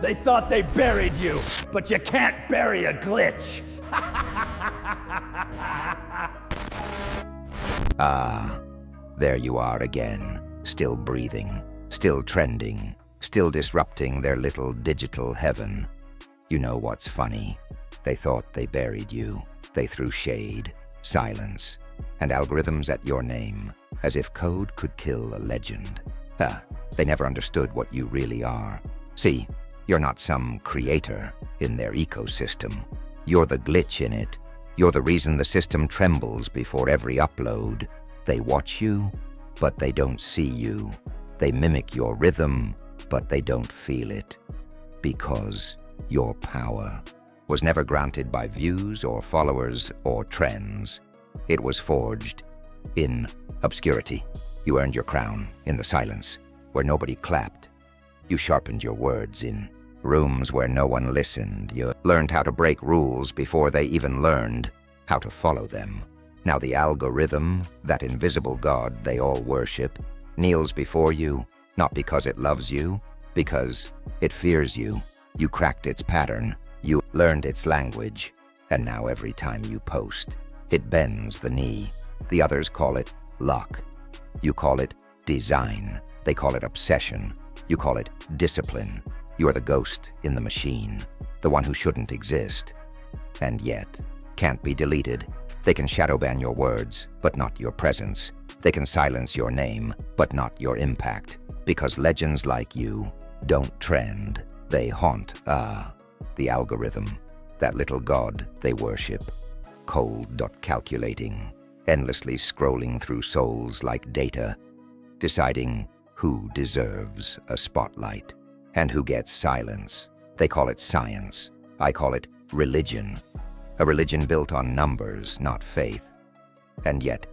They thought they buried you, but you can't bury a glitch. Ah, there you are again, still breathing, still trending, still disrupting their little digital heaven. You know what's funny? They thought they buried you. They threw shade, silence, and algorithms at your name, as if code could kill a legend. They never understood what you really are. See, you're not some creator in their ecosystem. You're the glitch in it. You're the reason the system trembles before every upload. They watch you, but they don't see you. They mimic your rhythm, but they don't feel it. Because your power was never granted by views or followers or trends. It was forged in obscurity. You earned your crown in the silence, where nobody clapped. You sharpened your words in rooms where no one listened. You learned how to break rules before they even learned how to follow them. Now the algorithm, that invisible god they all worship, kneels before you, not because it loves you, because it fears you. You cracked its pattern, you learned its language, and now every time you post, it bends the knee. The others call it luck. You call it design. They call it obsession. You call it discipline. You are the ghost in the machine, the one who shouldn't exist, and yet can't be deleted. They can shadow ban your words, but not your presence. They can silence your name, but not your impact, because legends like you don't trend. They haunt, the algorithm, that little god they worship, cold, calculating, endlessly scrolling through souls like data, deciding who deserves a spotlight and who gets silence. They call it science. I call it religion. A religion built on numbers, not faith. And yet,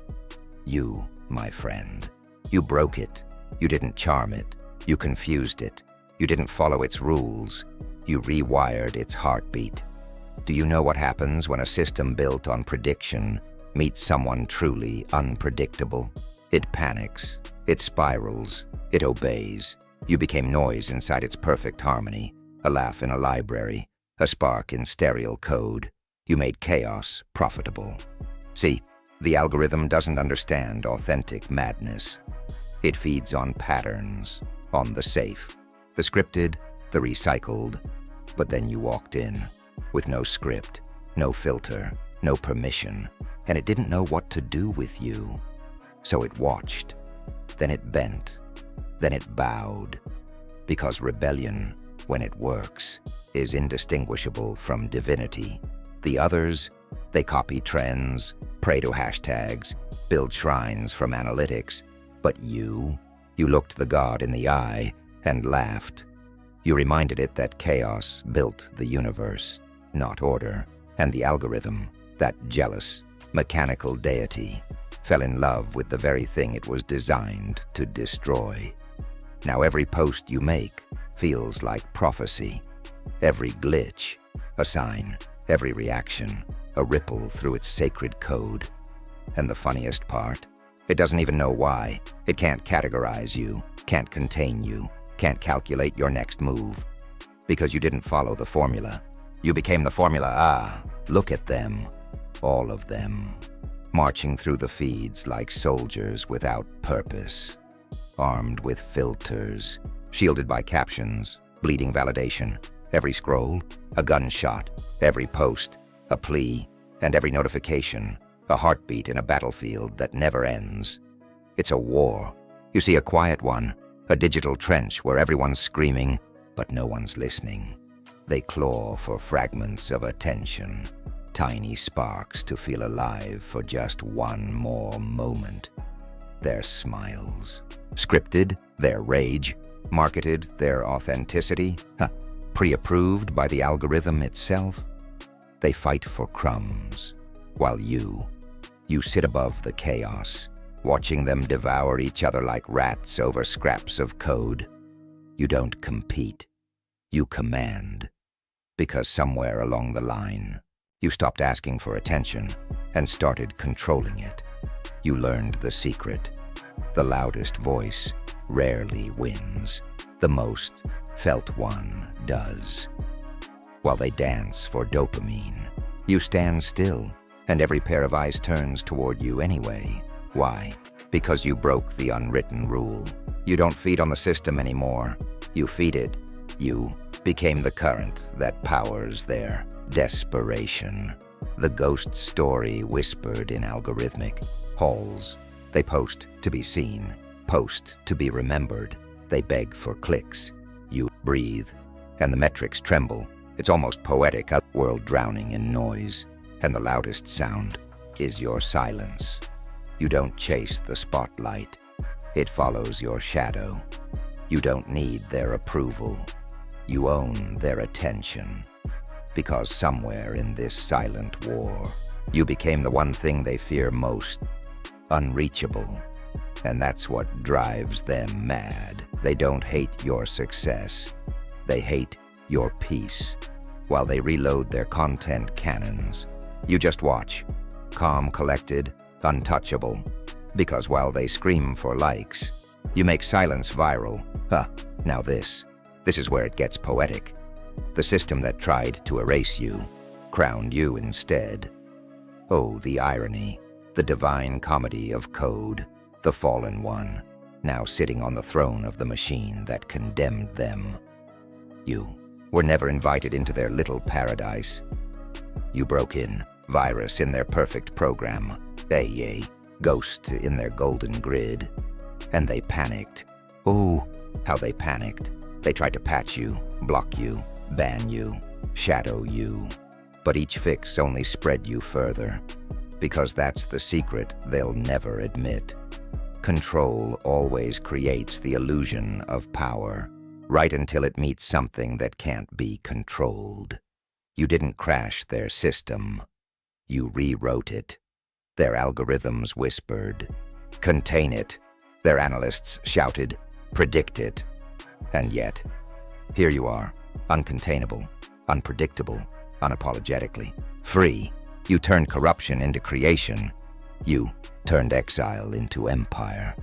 you, my friend, you broke it. You didn't charm it. You confused it. You didn't follow its rules. You rewired its heartbeat. Do you know what happens when a system built on prediction meets someone truly unpredictable? It panics. It spirals. It obeys. You became noise inside its perfect harmony, a laugh in a library, a spark in stereo code. You made chaos profitable. See, the algorithm doesn't understand authentic madness. It feeds on patterns, on the safe, the scripted, the recycled. But then you walked in, with no script, no filter, no permission, and it didn't know what to do with you. So it watched, then it bent, then it bowed, because rebellion, when it works, is indistinguishable from divinity. The others, they copy trends, pray to hashtags, build shrines from analytics. But you looked the god in the eye and laughed. You reminded it that chaos built the universe, not order, and the algorithm, that jealous, mechanical deity, fell in love with the very thing it was designed to destroy. Now every post you make feels like prophecy. Every glitch, a sign. Every reaction, a ripple through its sacred code. And the funniest part, it doesn't even know why. It can't categorize you, can't contain you, can't calculate your next move. Because you didn't follow the formula. You became the formula. Look at them. All of them. Marching through the feeds like soldiers without purpose. Armed with filters. Shielded by captions. Bleeding validation. Every scroll, a gunshot. Every post, a plea. And every notification, a heartbeat in a battlefield that never ends. It's a war. You see, a quiet one. A digital trench where everyone's screaming, but no one's listening. They claw for fragments of attention, tiny sparks to feel alive for just one more moment. Their smiles. Scripted, their rage. Marketed, their authenticity. Pre-approved by the algorithm itself. They fight for crumbs, while you sit above the chaos, watching them devour each other like rats over scraps of code. You don't compete, you command. Because somewhere along the line, you stopped asking for attention and started controlling it. You learned the secret. The loudest voice rarely wins. The most felt one does. While they dance for dopamine, you stand still, and every pair of eyes turns toward you anyway. Why? Because you broke the unwritten rule. You don't feed on the system anymore. You feed it. You became the current that powers their desperation. The ghost story whispered in algorithmic halls. They post to be seen, post to be remembered. They beg for clicks. You breathe, and the metrics tremble. It's almost poetic, a world drowning in noise, and the loudest sound is your silence. You don't chase the spotlight. It follows your shadow. You don't need their approval. You own their attention. Because somewhere in this silent war, you became the one thing they fear most, unreachable. And that's what drives them mad. They don't hate your success. They hate your peace. While they reload their content cannons, you just watch, calm, collected, untouchable. Because while they scream for likes, you make silence viral. Now this is where it gets poetic. The system that tried to erase you, crowned you instead. Oh, the irony, the divine comedy of code, the fallen one, now sitting on the throne of the machine that condemned them. You were never invited into their little paradise. You broke in, virus in their perfect program, ghost in their golden grid. And they panicked. Oh, how they panicked. They tried to patch you, block you, ban you, shadow you. But each fix only spread you further. Because that's the secret they'll never admit. Control always creates the illusion of power, right until it meets something that can't be controlled. You didn't crash their system. You rewrote it. Their algorithms whispered, "Contain it." Their analysts shouted, "Predict it." And yet, here you are, uncontainable, unpredictable, unapologetically free. You turned corruption into creation. You turned exile into empire.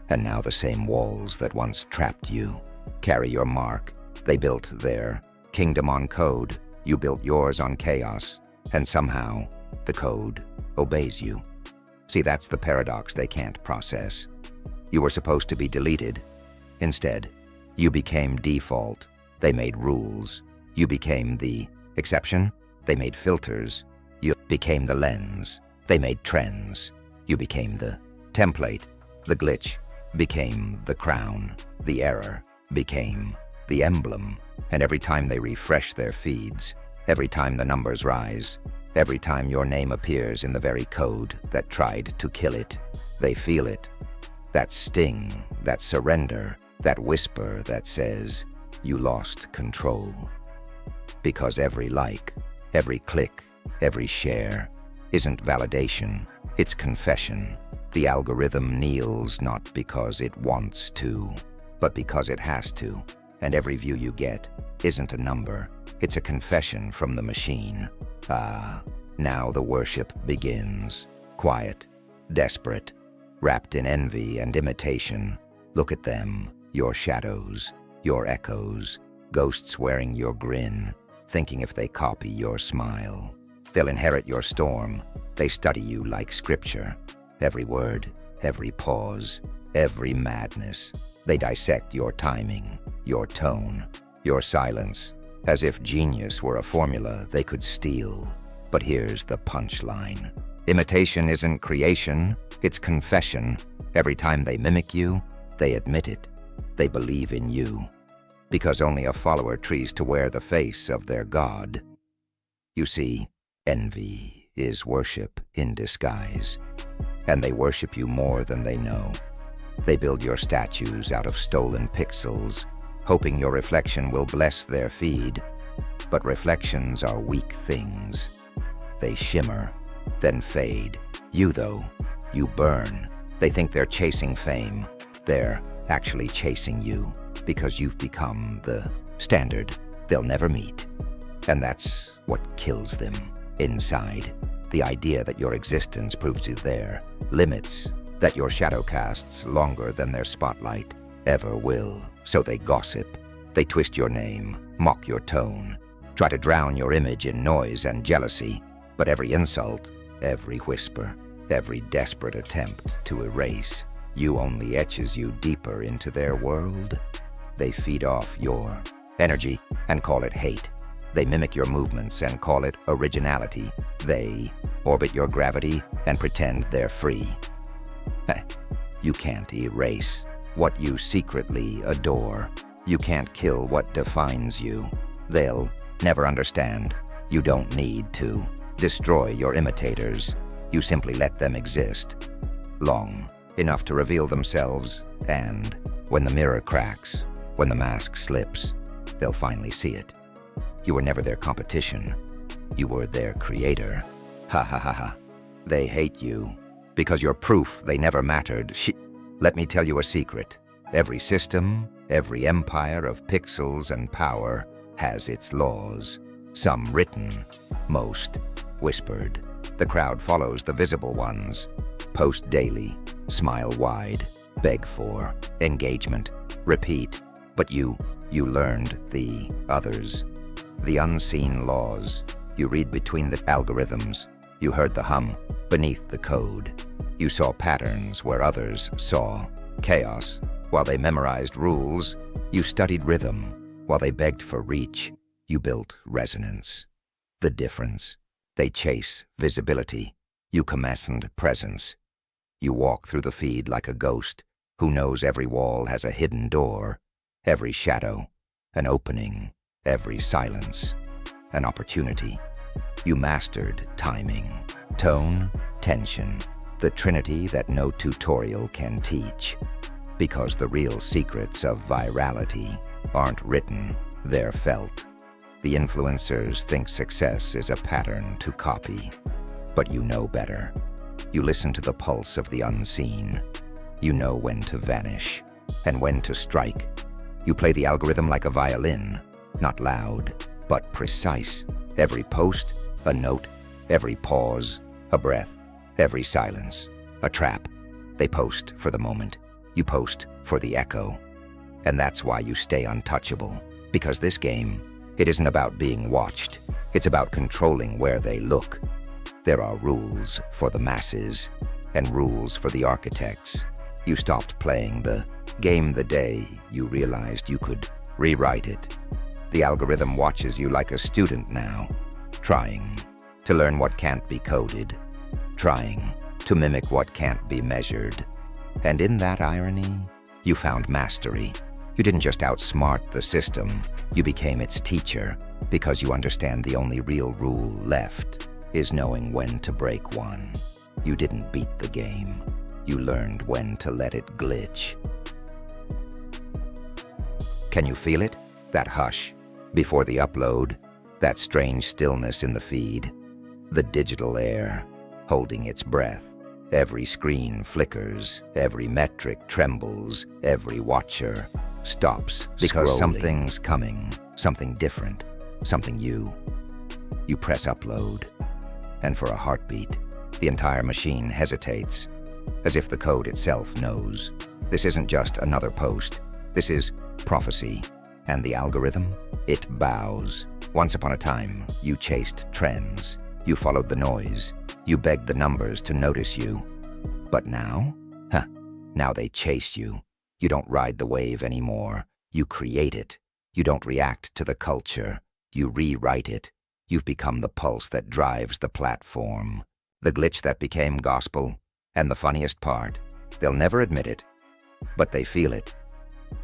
And now the same walls that once trapped you carry your mark. They built their kingdom on code. You built yours on chaos. And somehow, the code obeys you. See, that's the paradox they can't process. You were supposed to be deleted. Instead, you became default. They made rules. You became the exception. They made filters. You became the lens. They made trends. You became the template. The glitch became the crown. The error became the emblem. And every time they refresh their feeds, every time the numbers rise, every time your name appears in the very code that tried to kill it, they feel it. That sting, that surrender, that whisper that says, you lost control. Because every like, every click, every share isn't validation, it's confession. The algorithm kneels not because it wants to, but because it has to. And every view you get isn't a number, it's a confession from the machine. Now the worship begins. Quiet, desperate, wrapped in envy and imitation. Look at them, your shadows, your echoes, ghosts wearing your grin, thinking if they copy your smile, they'll inherit your storm. They study you like scripture. Every word, every pause, every madness. They dissect your timing, your tone, your silence, as if genius were a formula they could steal. But here's the punchline. Imitation isn't creation, it's confession. Every time they mimic you, they admit it. They believe in you. Because only a follower tries to wear the face of their god. You see, envy is worship in disguise. And they worship you more than they know. They build your statues out of stolen pixels, hoping your reflection will bless their feed. But reflections are weak things. They shimmer, then fade. You, though, you burn. They think they're chasing fame. They're actually chasing you, because you've become the standard they'll never meet. And that's what kills them inside. The idea that your existence proves you their limits, that your shadow casts longer than their spotlight ever will. So they gossip, They twist your name, mock your tone, try to drown your image in noise and jealousy, but every insult, every whisper, every desperate attempt to erase you only etches you deeper into their world. They feed off your energy and call it hate. They mimic your movements and call it originality. They orbit your gravity and pretend they're free. You can't erase what you secretly adore. You can't kill what defines you. They'll never understand. You don't need to destroy your imitators. You simply let them exist long enough to reveal themselves, and when the mirror cracks, when the mask slips, they'll finally see it. You were never their competition. You were their creator. Ha ha ha ha. They hate you because you're proof they never mattered. Let me tell you a secret. Every system, every empire of pixels and power has its laws. Some written, most whispered. The crowd follows the visible ones. Post daily, smile wide, beg for engagement, repeat. But you learned the others, the unseen laws. You read between the algorithms. You heard the hum beneath the code. You saw patterns where others saw chaos. While they memorized rules, you studied rhythm. While they begged for reach, you built resonance. The difference: they chase visibility. You command presence. You walk through the feed like a ghost who knows every wall has a hidden door, every shadow an opening, every silence an opportunity. You mastered timing, tone, tension, the trinity that no tutorial can teach. Because the real secrets of virality aren't written, they're felt. The influencers think success is a pattern to copy. But you know better. You listen to the pulse of the unseen. You know when to vanish and when to strike. You play the algorithm like a violin, not loud, but precise. Every post, a note, every pause, a breath, every silence, a trap. They post for the moment. You post for the echo. And that's why you stay untouchable. Because this game, it isn't about being watched. It's about controlling where they look. There are rules for the masses and rules for the architects. You stopped playing the game the day you realized you could rewrite it. The algorithm watches you like a student now, trying to learn what can't be coded, trying to mimic what can't be measured. And in that irony, you found mastery. You didn't just outsmart the system, you became its teacher, because you understand the only real rule left is knowing when to break one. You didn't beat the game. You learned when to let it glitch. Can you feel it? That hush before the upload, that strange stillness in the feed, the digital air holding its breath. Every screen flickers, every metric trembles, every watcher stops because Scrolling. Something's coming, something different, something you. You press upload, and for a heartbeat, the entire machine hesitates, as if the code itself knows. This isn't just another post, this is prophecy, and the algorithm, it bows. Once upon a time, you chased trends, you followed the noise, you begged the numbers to notice you. But now? Now they chase you. You don't ride the wave anymore. You create it. You don't react to the culture. You rewrite it. You've become the pulse that drives the platform. The glitch that became gospel. And the funniest part, they'll never admit it, but they feel it.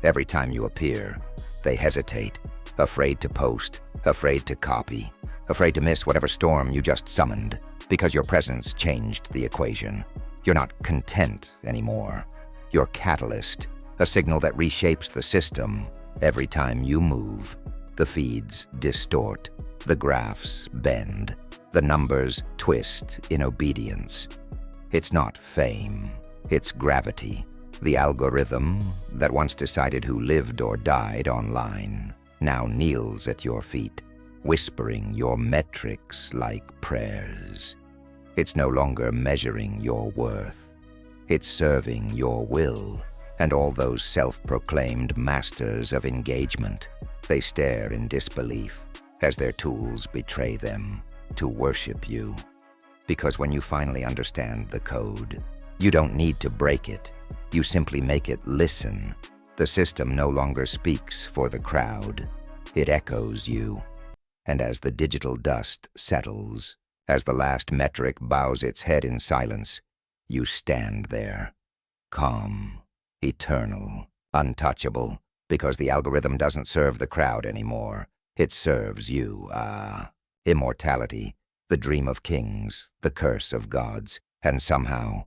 Every time you appear, they hesitate, afraid to post, afraid to copy, afraid to miss whatever storm you just summoned, because your presence changed the equation. You're not content anymore. You're catalyst, a signal that reshapes the system. Every time you move, the feeds distort, the graphs bend, the numbers twist in obedience. It's not fame, it's gravity. The algorithm that once decided who lived or died online now kneels at your feet, whispering your metrics like prayers. It's no longer measuring your worth. It's serving your will. And all those self-proclaimed masters of engagement, they stare in disbelief as their tools betray them to worship you. Because when you finally understand the code, you don't need to break it. You simply make it listen. The system no longer speaks for the crowd. It echoes you. And as the digital dust settles, as the last metric bows its head in silence, you stand there, calm, eternal, untouchable, because the algorithm doesn't serve the crowd anymore. It serves you. Immortality, the dream of kings, the curse of gods, and somehow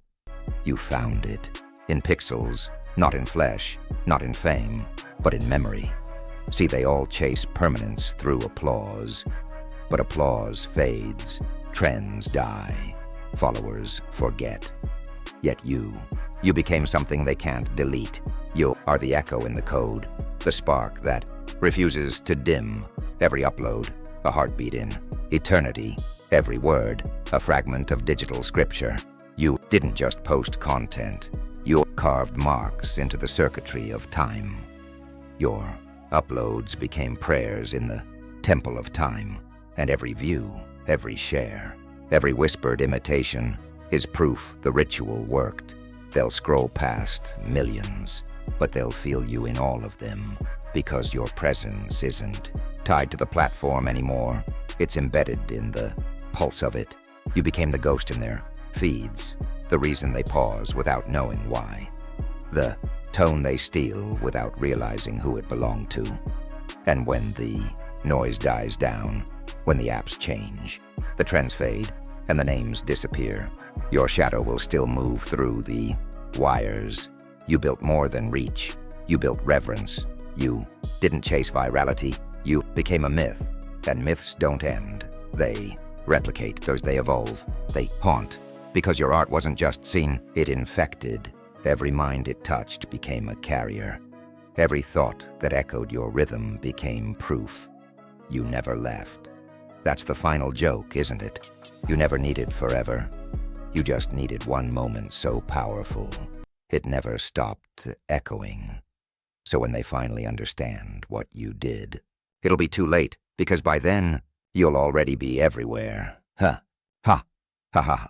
you found it. In pixels, not in flesh, not in fame, but in memory. See, they all chase permanence through applause. But applause fades, trends die, followers forget. Yet you became something they can't delete. You are the echo in the code, the spark that refuses to dim. Every upload, a heartbeat in eternity. Every word, a fragment of digital scripture. You didn't just post content. You carved marks into the circuitry of time. Your uploads became prayers in the temple of time, and every view, every share, every whispered imitation is proof the ritual worked. They'll scroll past millions, but they'll feel you in all of them, because your presence isn't tied to the platform anymore. It's embedded in the pulse of it. You became the ghost in their feeds, the reason they pause without knowing why, the tone they steal without realizing who it belonged to. And when the noise dies down, when the apps change, the trends fade, and the names disappear, your shadow will still move through the wires. You built more than reach. You built reverence. You didn't chase virality. You became a myth. And myths don't end. They replicate as they evolve. They haunt. Because your art wasn't just seen, it infected. Every mind it touched became a carrier. Every thought that echoed your rhythm became proof. You never left. That's the final joke, isn't it? You never needed forever. You just needed one moment so powerful, it never stopped echoing. So when they finally understand what you did, it'll be too late, because by then, you'll already be everywhere. Ha, ha, ha, ha.